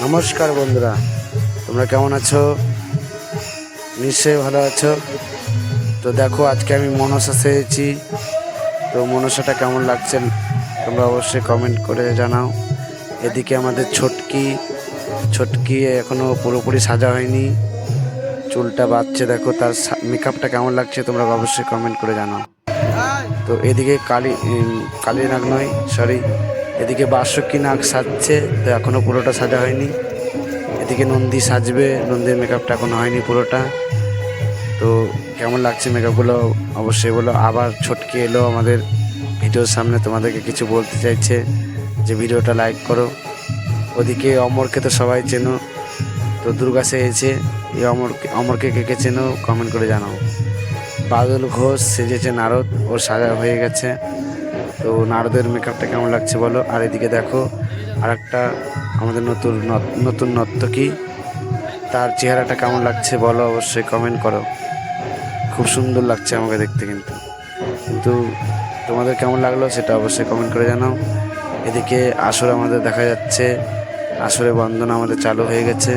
নমস্কার বন্ধুরা, তোমরা কেমন আছো? নিশ্চয়ই ভালো আছো। তো দেখো, আজকে আমি মনসা সেজেছি। তো মনসাটা কেমন লাগছে তোমরা অবশ্যই কমেন্ট করে জানাও। এদিকে আমাদের ছটকি এখনো পুরোপুরি সাজা হয়নি, চুলটা বাঁধছে। দেখো তার মেকআপটা কেমন লাগছে তোমরা অবশ্যই কমেন্ট করে জানাও। তো এদিকে কালী নাগ নয়, সরি, এদিকে বার্ষিকী নাগ সাজছে, তো এখনো পুরোটা সাজা হয়নি। এদিকে নন্দী সাজবে, নন্দীর মেকআপটা এখনো হয়নি পুরোটা। তো কেমন লাগছে মেকআপগুলো অবশ্যই বলো। আবার ছটকি এলো আমাদের ভিডিওর সামনে, তোমাদেরকে কিছু বলতে চাইছে যে ভিডিওটা লাইক করো। ওদিকে অমরকে তো সবাই চেনো, তো দুর্গা সেজেছে। এই অমরকে কে কে চেনো কমেন্ট করে জানাও। বাদল ঘোষ সেজেছে নারদ, ওর সাজা হয়ে গেছে। তো নারদের মেকআপটা কেমন লাগছে বলো। আর এদিকে দেখো আর একটা আমাদের নতুন নর্তকী, তার চেহারাটা কেমন লাগছে বলো অবশ্যই কমেন্ট করো। খুব সুন্দর লাগছে আমাকে দেখতে, কিন্তু তোমাদের কেমন লাগলো সেটা অবশ্যই কমেন্ট করে জানাও। এদিকে আসর আমাদের দেখা যাচ্ছে, আসরে বন্দনা আমাদের চালু হয়ে গেছে।